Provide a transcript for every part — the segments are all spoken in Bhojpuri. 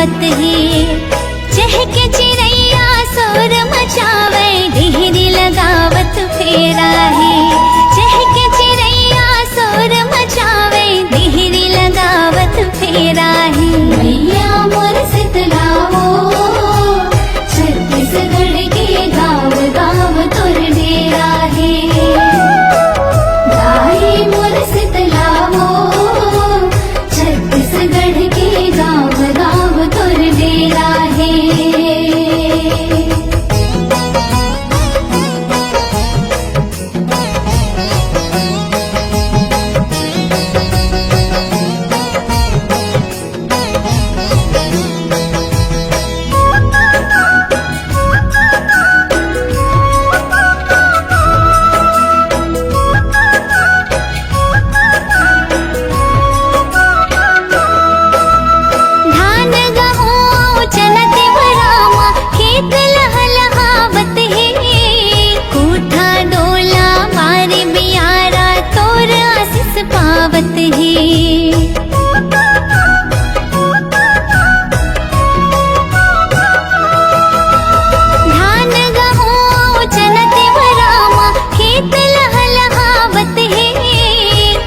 गावत है। चहके चिड़ैया शोर मचावे, देहरी लगावत फेरा है। चहके चिड़ैया शोर मचावे, देहरी लगावत फेरा है। मैया मोर शीतला हो, छत्तीसगढ़ के गाँव गाँव तोर डेरा है। गाई मोर शीतला हो, छत्तीसगढ़ के गाँव गाँव तोर डेरा है। धान गहूँ चनत बरामा, खेत लहलहावत है। कोठा डोला मारे बियारा, तोर आशीष पावत है। धान गहूँ चनत बरामा, खेत लहलहावत है।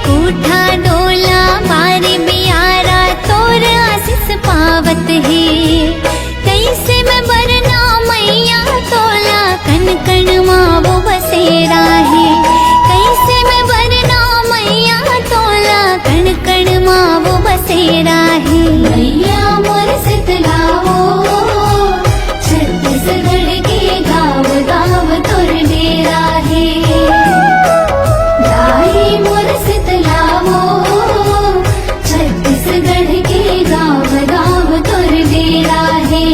कोठा डोला मारे बियारा, तोर आशीष पावत है। कैसे मैं बरना मैया तोला, कण कण मावो बसेरा है। कैसे मैं बरना मैया तोला, कण कण मावो बसेरा है। मैया मोर शीतला हो, छत्तीसगढ़ के गाँव गाँव तोर डेरा है। गाई मोर शीतला हो, छत्तीसगढ़ के गाँव गाँव तोर डेरा है।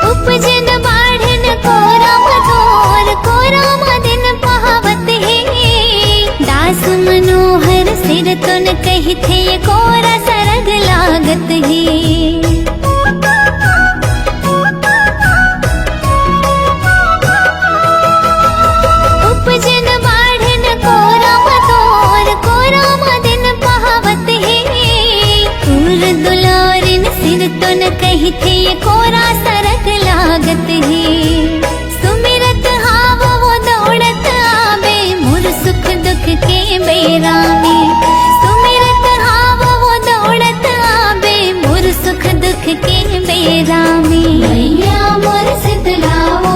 उपजन बाढ़न कोरा मधोर, कोरा मदन पहावत है। दास मनोहर सिर तुन कही थे, कोरा सरग लागत है। उपजन बाढ़न कोरा मधोर, कोरा मदन पहावत है। दूर दुलारिन सिर तुन कही थे, कोरा सरग लागत है। सुमिरत हाव वो दौड़त आवे, मोर सुख दुख के बेरा में। सुमिरत हाव वो दौड़त आवे, मोर सुख दुख के बेरा में। मैया मोर शीतला हो,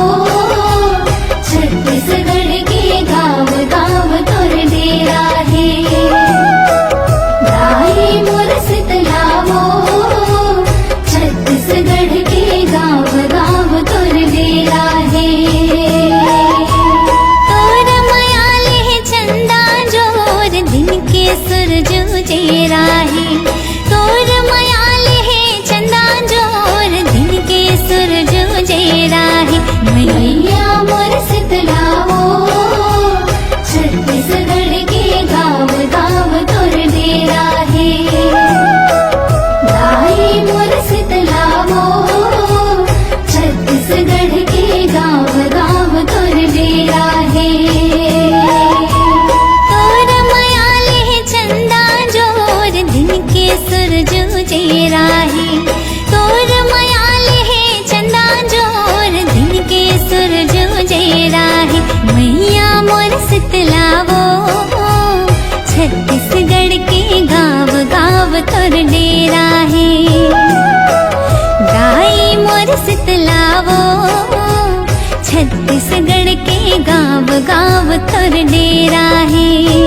छत्तीसगढ़ के गाँव गाँव तोर डेरा है। गाई मोर शीतला हो, छत्तीसगढ़ के गाँव गाँव तोर डेरा है। तोर मयाल है चंदा जोर, दिन के सूरज उजेरा है। तोर मयाल है चंदा जोर, दिन के सूरज उजेरा है। मैया मोर शीतला हो, छत्तीसगढ़ के गाँव गाँव तोर डेरा है। गाई मोर शीतला हो, छत्तीसगढ़ के गाँव गाँव तोर डेरा है। तोर मयाल है चंदा जोर, दिन के सूरज उजेरा है। तोर मयाल है चंदा जोर, दिन के सूरज उजेरा है। मैया मोर शीतला हो, छत्तीसगढ़ के गाँव गाँव तोर डेरा है। गाई मोर शीतला हो, छत्तीसगढ़ के गाँव गाँव तोर डेरा है।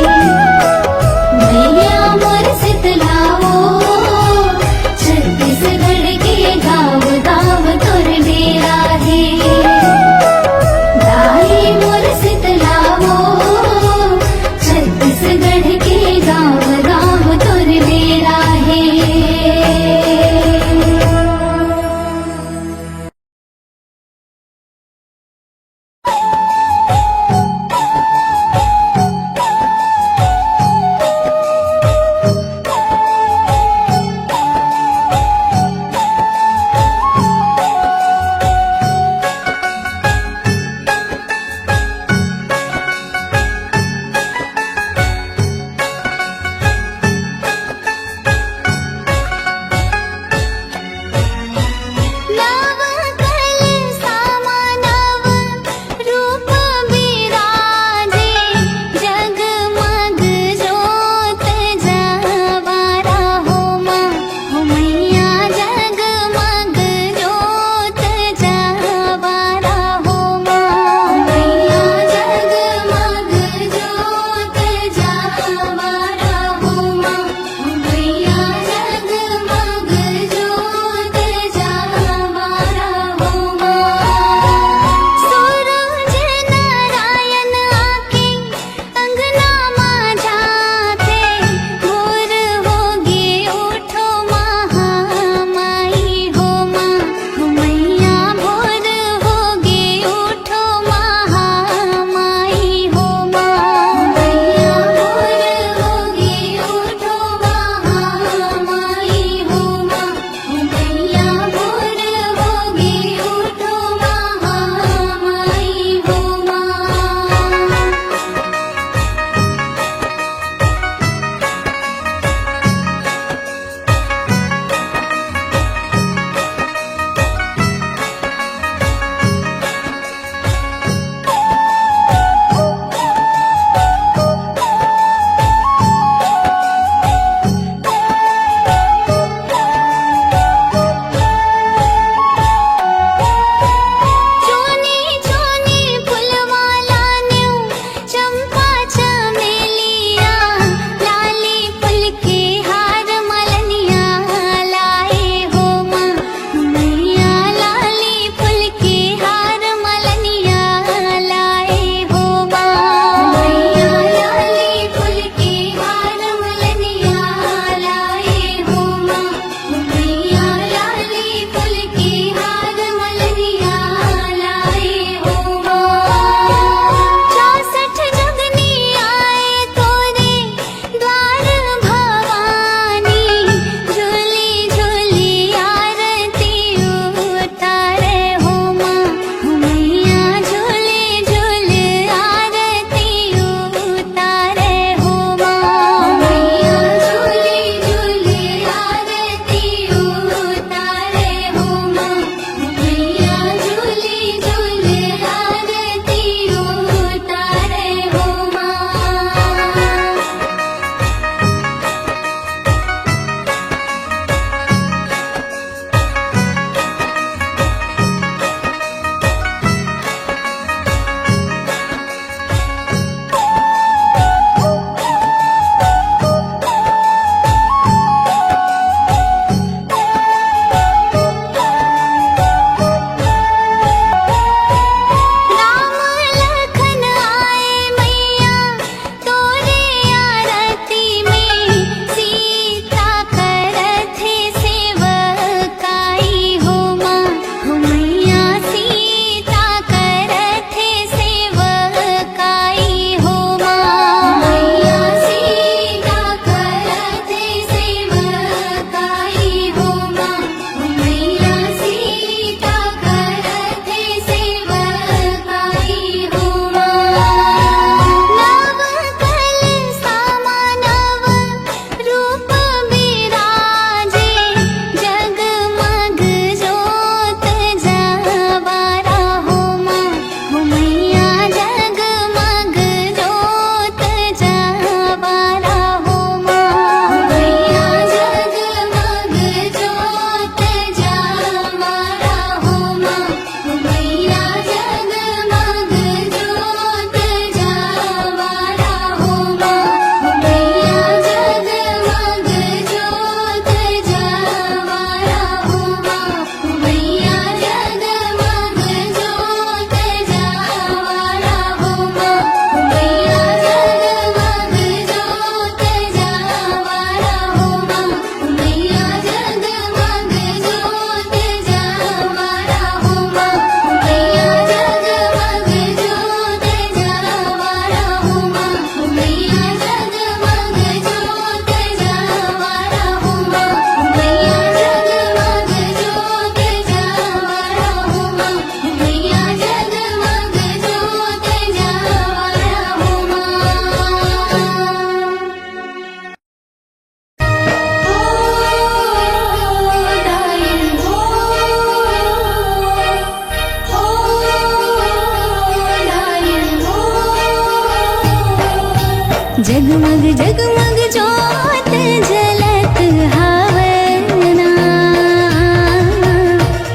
जगमग जगमग जोत जलत हवना,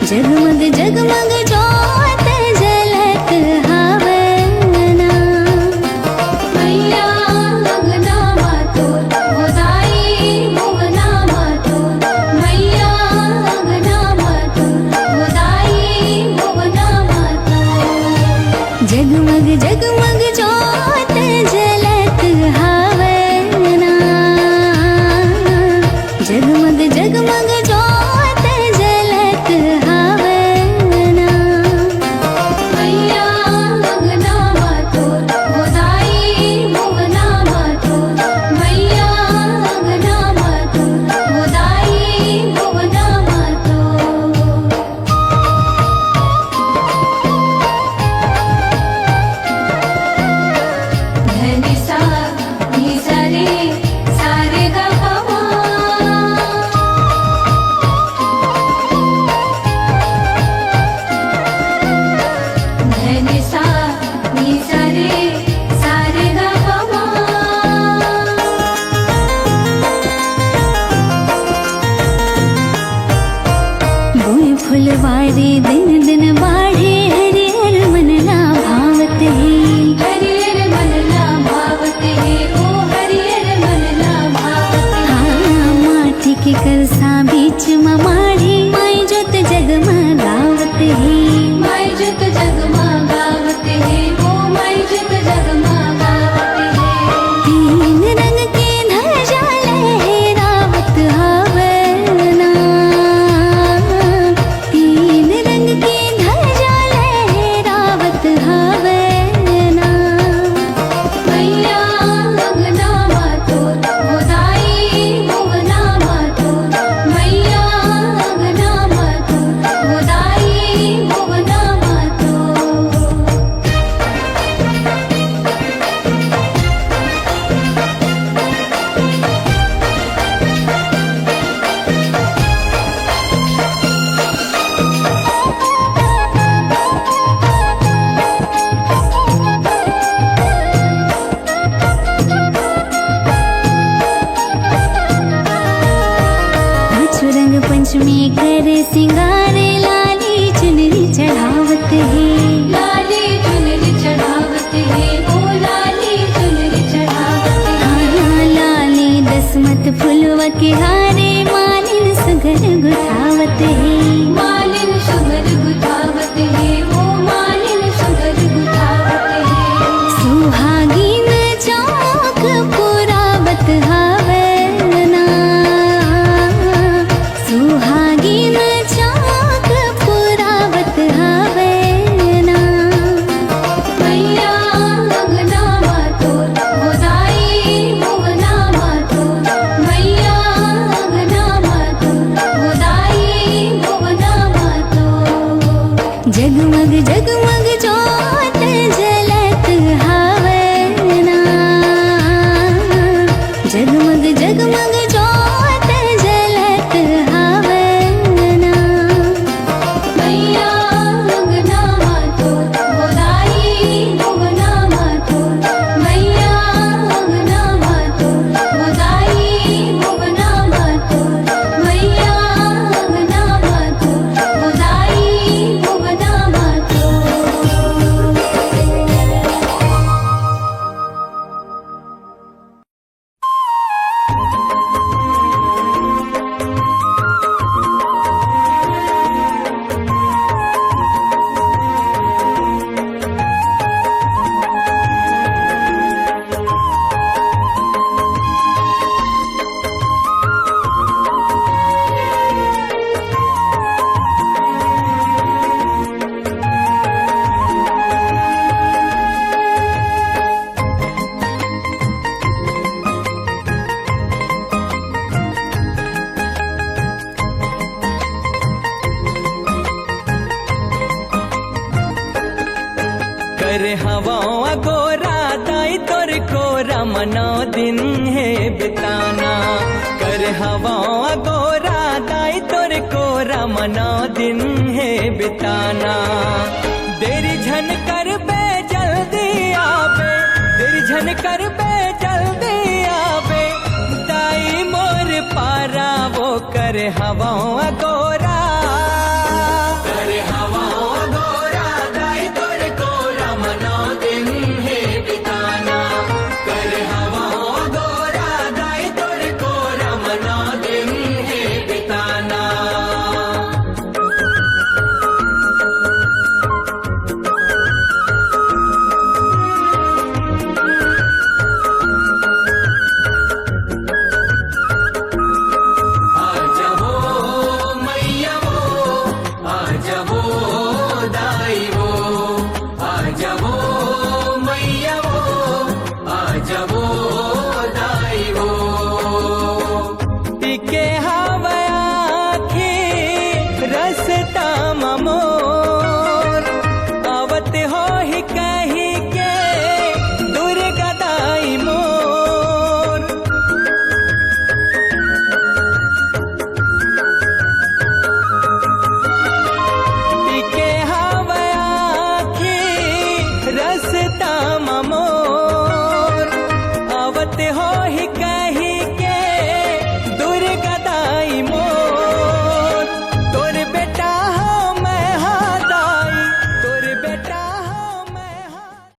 जगमग जगमग जोत जलत हवना। मैया अंगना मातोर गोदाई भुवना मातोर, मैया अंगना मातोर गोदाई भुवना मातोर। जगमग जगमग जोत जलत हवना, जगमग जगमग जोत जलत हवना। मैया अंगना मातोर गोदाई भुवना मातोर, मैया अंगना मातोर गोदाई भुवना मातोर। धनि सा नि सा रे सा रे ग प म। धनि सा नि सा रे सा रे ग प म। बोए फुलवारी दिन दिन बाढ़े, हरिहर मनला भावत है, हरिहर मनला भावत है, ओ हरिहर मनला भावत है। हाँ माटी के करसा बीच माढ़ी, माई जोत जगमगावत है, माई जोत जगमगावत है, ओ माई जोत जगमगावत है। तीन रंग के ध्वजा लहरावत हवना, तीन रंग के ध्वजा लहरावत हवना। मैया अंगना मातोर गोदाई भुवना मातोर, मैया अंगना मातोर गोदाई भुवना मातोर। पाँचों रंग पंचमी करे सिंगारे, लाली चुनरी चढ़ावत है, लाली चुनरी चढ़ावत है, ओ लाली चुनरी चढ़ावत है। हाँ लाली दसमत फुलवा के हारे, मालिन सुगर गुथावत है, मालिन सुगर गुथावत है, ओ मालिन सुगर गुथावत है। सुहागिन चौक पुरावत हवना, सुहागिन चौक पुरावत हवना। मैया अंगना मातोर गोदाई भुवना मातोर, मैया अंगना मातोर गोदाई भुवना मातोर। जगमग जगमग जोत जलत हवना, जगमग जगमग जोत जलत हवना। मैया अंगना मातोर गोदाई भुवना मातोर, मैया अंगना मातोर गोदाई भुवना मातोर, मैया अंगना मातोर गोदाई भुवना मातोर। कर हवा गोरा दाई तोर कोरा मना दिन है बिताना, कर हवा गोरा दाई तोर कोरा मना दिन है बिताना। देरी झन कर बे जल्दी आवे, देरी झन कर बे जल्दी हवाओं